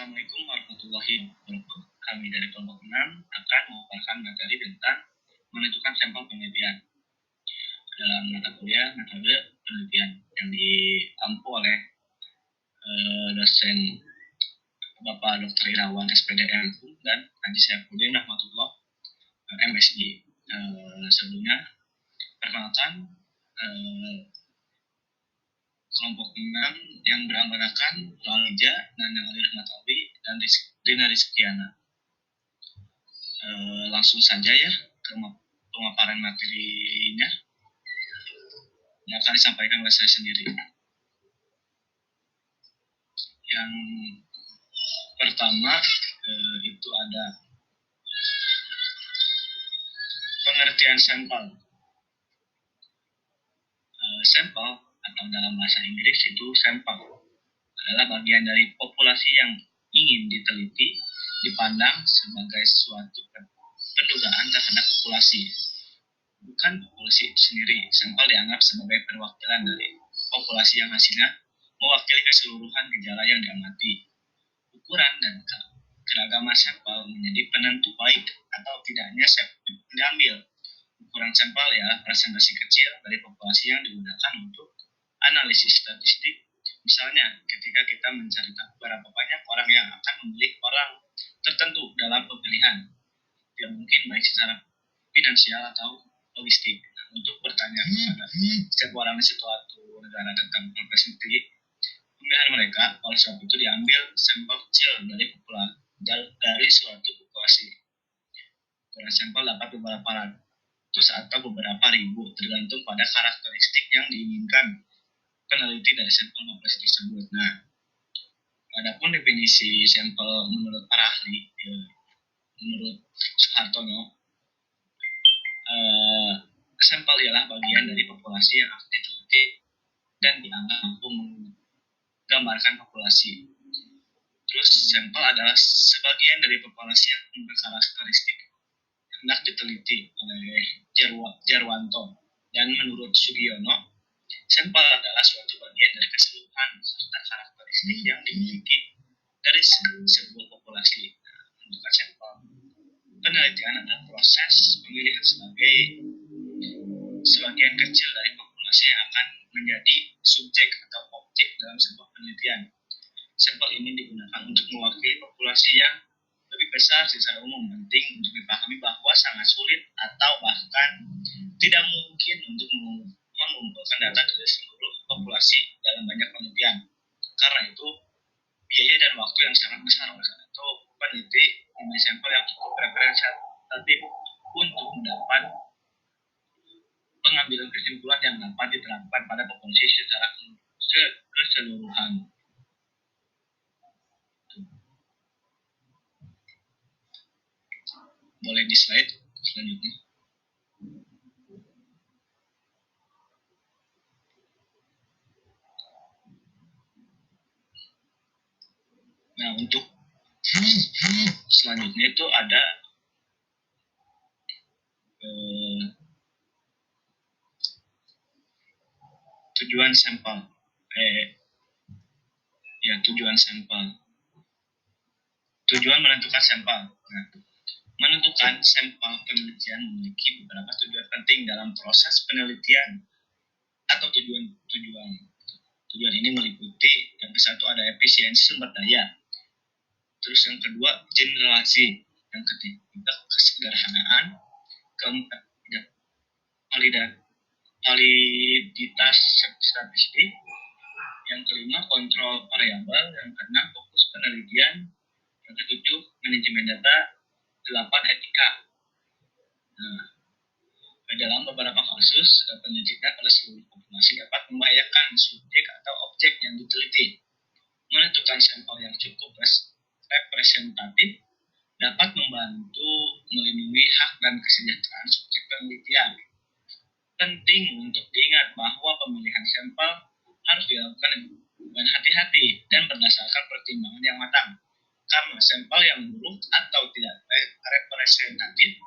Assalamualaikum warahmatullahi wabarakatuh. Kami dari kelompok 6 akan memaparkan materi tentang menentukan sampel penelitian dalam mata kuliah metode penelitian yang diampu oleh dosen Bapak Dr. Irawan SPD MHum dan Haji Saifuddin Rahmatullah MSI. Sebelumnya perkenalkan kelompok 6 yang beranggotakan Lalija, Nanang Ali Rahmatawi, dan Rina Rizkiana. Langsung saja ya ke pemaparan materinya yang akan disampaikan oleh saya sendiri. Yang pertama itu ada pengertian sampel. Sampel atau dalam bahasa Inggris itu sampel adalah bagian dari populasi yang ingin diteliti, dipandang sebagai suatu pendugaan terhadap populasi. Bukan populasi itu sendiri. Sampel dianggap sebagai perwakilan dari populasi yang hasilnya mewakili keseluruhan gejala yang diamati. Ukuran dan keragaman sampel menjadi penentu baik atau tidaknya sampel diambil. Ukuran sampel ialah presentasi kecil dari populasi yang digunakan untuk analisis statistik. Misalnya, ketika kita mencari tahu berapa banyak orang yang akan memilih orang tertentu dalam pemilihan, tidak mungkin baik secara finansial atau logistik. Untuk bertanya kepada setiap orang di suatu negara tentang representasi pemilihan mereka, oleh sebab itu diambil sampel kecil dari suatu populasi. Ukuran sampel dapat beberapa ratus atau beberapa ribu, tergantung pada karakteristik yang diinginkan peneliti dari sampel populasi tersebut. Nah, adapun definisi sampel menurut para ahli, menurut Soehartono, sampel ialah bagian dari populasi yang akan diteliti dan dianggap mampu menggambarkan populasi. Terus sampel adalah sebagian dari populasi yang berkarakteristik hendak diteliti oleh Jarwanto, dan menurut Sugiono, sampel adalah suatu bagian dari keseluruhan serta karakteristik yang dimiliki dari sebuah populasi. Menentukan sampel penelitian adalah proses pemilihan sebagian kecil dari populasi yang akan menjadi subjek atau objek dalam sebuah penelitian. Sampel ini digunakan untuk mewakili populasi yang lebih besar secara umum. Penting untuk dipahami bahwa sangat sulit atau bahkan tidak mungkin untuk mengumpulkan data dari seluruh populasi dalam banyak penelitian. Karena itu biaya dan waktu yang sangat besar. Oleh karena itu peneliti memilih sampel yang cukup representatif untuk mendapat pengambilan kesimpulan yang dapat diterapkan pada populasi secara keseluruhan. Boleh di slide selanjutnya. Nah, untuk selanjutnya itu ada tujuan sampel. Tujuan sampel. Tujuan menentukan sampel. Nah, menentukan sampel penelitian memiliki beberapa tujuan penting dalam proses penelitian atau tujuan. Tujuan ini meliputi yang kesatu ada efisiensi sumber daya. Terus yang kedua generasi, yang ketiga kesederhanaan, keempat validitas statistik, yang kelima kontrol variabel, yang keenam fokus penelitian, yang ketujuh manajemen data, 8 etika. Nah, dalam beberapa kasus penelitian pada seluruh populasi dapat membahayakan subjek atau objek yang diteliti. Menentukan sampel yang cukup representatif dapat membantu melindungi hak dan kesejahteraan subjek penelitian. Penting untuk diingat bahwa pemilihan sampel harus dilakukan dengan hati-hati dan berdasarkan pertimbangan yang matang. Karena sampel yang buruk atau tidak representatif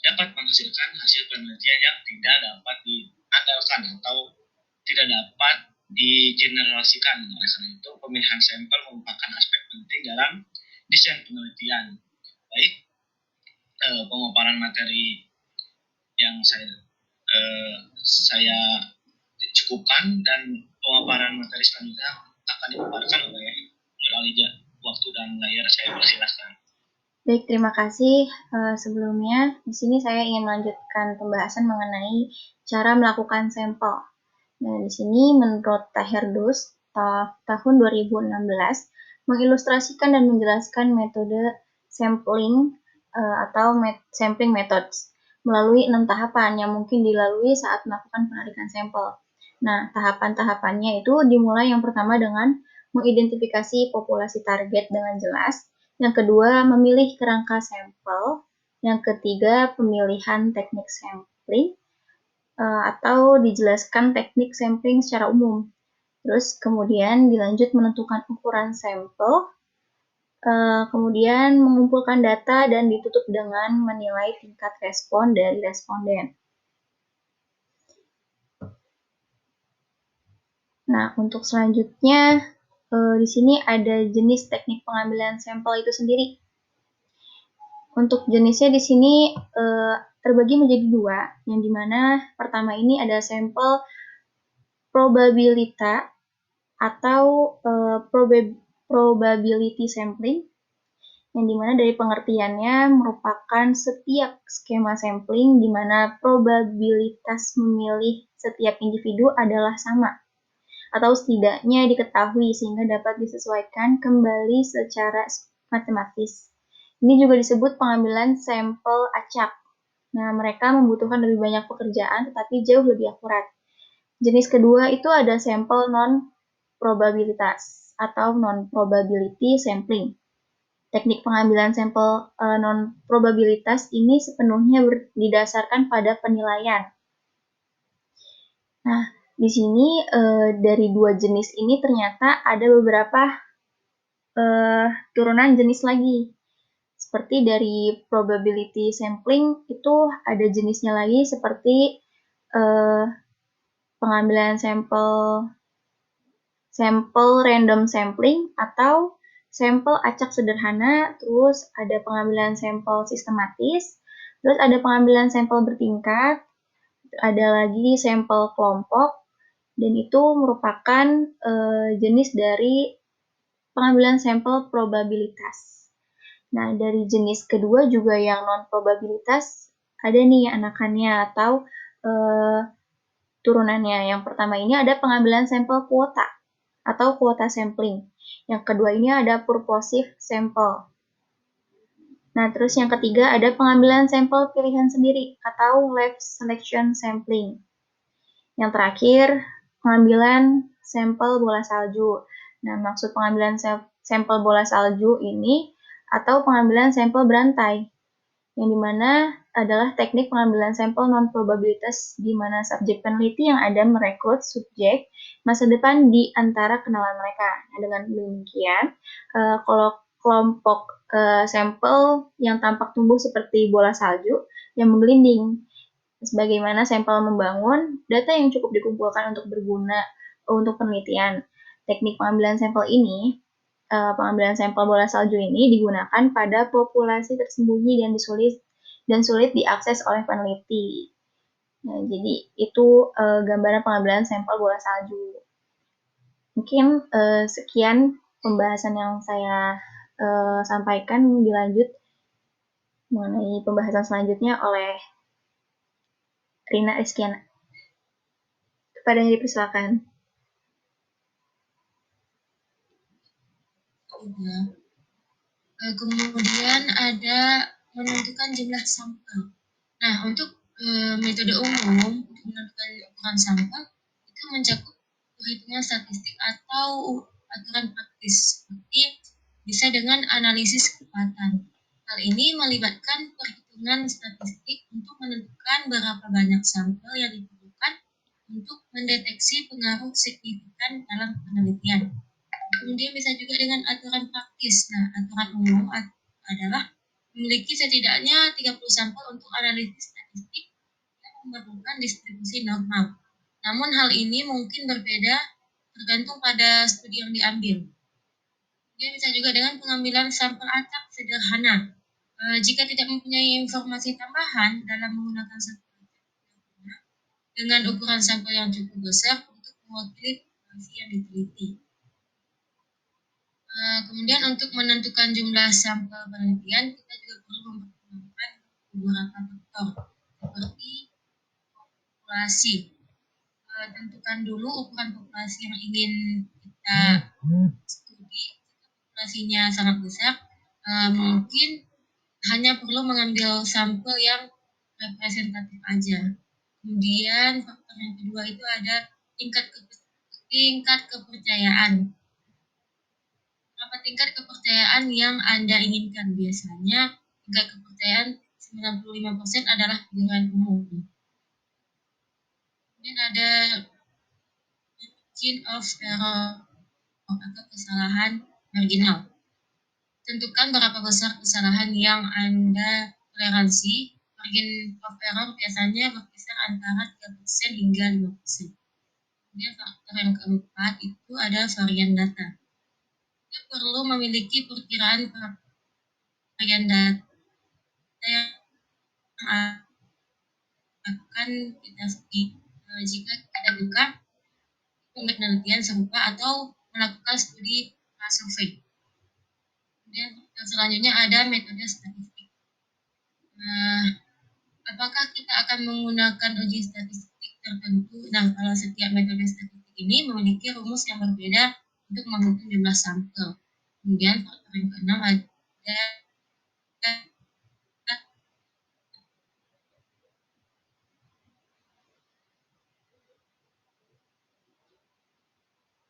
dapat menghasilkan hasil penelitian yang tidak dapat diandalkan atau tidak dapat digeneralisasikan. Oleh karena itu, pemilihan sampel merupakan aspek penting penting dalam desain penelitian. Baik, pemaparan materi yang saya cukupkan, dan pemaparan materi selanjutnya akan dipaparkan oleh Nur Alija. Waktu dan layar saya persilahkan. Baik, terima kasih. Sebelumnya, di sini saya ingin melanjutkan pembahasan mengenai cara melakukan sampel. Nah, di sini menurut Taherdus tahun 2016 mengilustrasikan dan menjelaskan metode sampling atau sampling methods melalui 6 tahapan yang mungkin dilalui saat melakukan penarikan sampel. Nah, tahapan-tahapannya itu dimulai yang pertama dengan mengidentifikasi populasi target dengan jelas, yang kedua memilih kerangka sampel, yang ketiga pemilihan teknik sampling, atau dijelaskan teknik sampling secara umum. Terus kemudian dilanjut menentukan ukuran sampel, kemudian mengumpulkan data dan ditutup dengan menilai tingkat respon dari responden. Nah, untuk selanjutnya di sini ada jenis teknik pengambilan sampel itu sendiri. Untuk jenisnya di sini terbagi menjadi dua, yang dimana pertama ini ada sampel probabilita atau probability sampling, yang dimana dari pengertiannya merupakan setiap skema sampling di mana probabilitas memilih setiap individu adalah sama atau setidaknya diketahui sehingga dapat disesuaikan kembali secara matematis. Ini juga disebut pengambilan sampel acak. Nah, mereka membutuhkan lebih banyak pekerjaan tetapi jauh lebih akurat. Jenis kedua itu ada sampel non-probabilitas atau non-probability sampling. Teknik pengambilan sampel non-probabilitas ini sepenuhnya didasarkan pada penilaian. Nah, di sini dari dua jenis ini ternyata ada beberapa turunan jenis lagi. Seperti dari probability sampling itu ada jenisnya lagi seperti pengambilan sampel random sampling atau sampel acak sederhana, terus ada pengambilan sampel sistematis, terus ada pengambilan sampel bertingkat, ada lagi sampel kelompok, dan itu merupakan jenis dari pengambilan sampel probabilitas. Nah, dari jenis kedua juga yang non-probabilitas, ada nih anakannya atau turunannya. Yang pertama ini ada pengambilan sampel kuota atau kuota sampling. Yang kedua ini ada purposive sample. Nah, terus yang ketiga ada pengambilan sampel pilihan sendiri atau left selection sampling. Yang terakhir, pengambilan sampel bola salju. Nah, maksud pengambilan sampel bola salju ini atau pengambilan sampel berantai, yang dimana adalah teknik pengambilan sampel non-probabilitas di mana subjek peneliti yang ada merekrut subjek masa depan di antara kenalan mereka. Nah, dengan demikian, kalau kelompok sampel yang tampak tumbuh seperti bola salju yang menggelinding, sebagaimana sampel membangun, data yang cukup dikumpulkan untuk berguna untuk penelitian. Teknik pengambilan sampel ini, pengambilan sampel bola salju ini digunakan pada populasi tersembunyi dan sulit diakses oleh peneliti. Nah, jadi itu gambaran pengambilan sampel bola salju. Mungkin sekian pembahasan yang saya sampaikan, dilanjut mengenai pembahasan selanjutnya oleh Rina Rizkiana. Kepadanya dipersilakan. Kemudian ada menentukan jumlah sampel. Nah, untuk metode umum untuk menentukan ukuran sampel itu mencakup perhitungan statistik atau aturan praktis, seperti bisa dengan analisis kecepatan. Hal ini melibatkan perhitungan statistik untuk menentukan berapa banyak sampel yang diperlukan untuk mendeteksi pengaruh signifikan dalam penelitian. Kemudian bisa juga dengan aturan praktis. Nah, aturan umum adalah memiliki setidaknya 30 sampel untuk analisis statistik yang memerlukan distribusi normal. Namun hal ini mungkin berbeda tergantung pada studi yang diambil. Dia bisa juga dengan pengambilan sampel acak sederhana. Jika tidak mempunyai informasi tambahan dalam menggunakan sampel acak sederhana dengan ukuran sampel yang cukup besar untuk mewakili populasi yang diteliti. Kemudian untuk menentukan jumlah sampel penelitian, kita juga perlu mempertimbangkan beberapa faktor seperti populasi. Tentukan dulu ukuran populasi yang ingin kita studi. Jika populasinya sangat besar, mungkin hanya perlu mengambil sampel yang representatif aja. Kemudian faktor yang kedua itu ada tingkat kepercayaan. Berapa tingkat kepercayaan yang Anda inginkan? Biasanya tingkat kepercayaan 95% adalah pilihan umum. Kemudian ada margin of error atau kesalahan marginal. Tentukan berapa besar kesalahan yang Anda toleransi. Margin of error biasanya berkisar antara 3% hingga 5%. Kemudian faktor yang keempat itu ada varian data. Kita perlu memiliki perkiraan varian data yang akan kita studi jika kita buka penelitian serupa atau melakukan studi survei. Kemudian yang selanjutnya ada metode statistik. Apakah kita akan menggunakan uji statistik tertentu? Nah, kalau setiap metode statistik ini memiliki rumus yang berbeda untuk menghitung jumlah sampel. Kemudian faktor yang keenam ada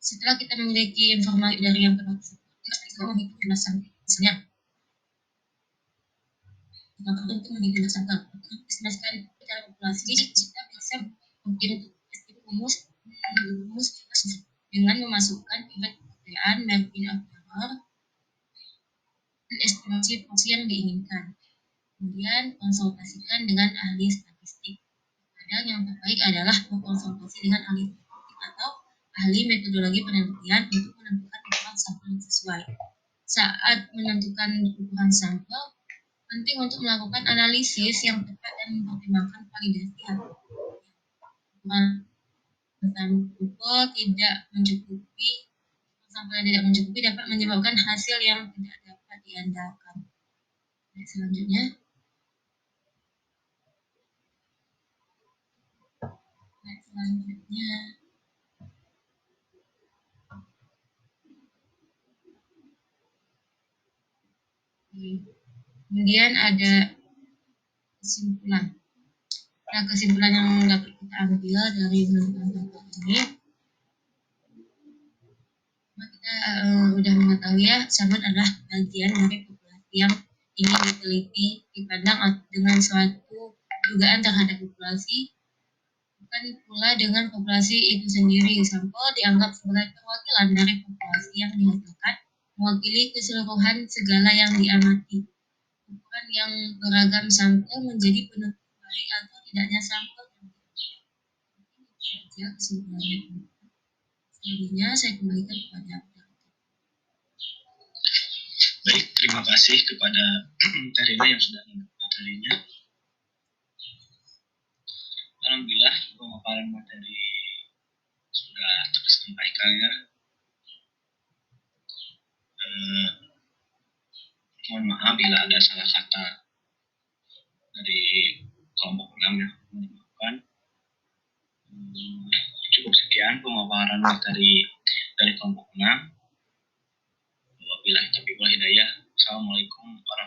setelah kita memiliki informasi dari yang kedua tersebut, kita bisa menghitung jumlah sampel. Misalnya, untuk menghitung jumlah sampel, estimasikan secara populasi, kita bisa menghitung rumus dengan memasukkan tingkat kepercayaan, margin of error, dan estimasi fungsi yang diinginkan. Kemudian konsultasikan dengan ahli statistik. Kadang yang terbaik adalah berkonsultasi dengan ahli statistik atau ahli metodologi penelitian untuk menentukan ukuran sampel yang sesuai. Saat menentukan ukuran sampel, penting untuk melakukan analisis yang tepat dan mempertimbangkan validasi hasil. Ukuran sampel tidak mencukupi dapat menyebabkan hasil yang tidak dapat diandalkan. Selanjutnya, kemudian ada kesimpulan. Nah, kesimpulan yang dapat kita ambil dari menentukan sampel ini, kita udah mengetahui ya, sampel adalah bagian dari populasi yang ingin diteliti, dipandang dengan suatu dugaan terhadap populasi, bukan pula dengan populasi itu sendiri. Sampel dianggap sebagai perwakilan dari populasi yang dihasilkan, mewakili keseluruhan segala yang diamati. Ukuran yang beragam sampel menjadi penentu baik atau tidaknya sampel. Saja kesimpulannya. Selanjutnya saya kembalikan kepada Baik, terima kasih kepada Karina yang sudah membuat materinya. Alhamdulillah pemaparan materi sudah tersampaikan ya. Mohon maaf bila ada salah kata dari kelompok 6 ya. Maafkan. Cukup sekian pemaparan materi dari kelompok 6. Wabillahi taufiq wal hidayah. Assalamualaikum warahmatullahi wabarakatuh.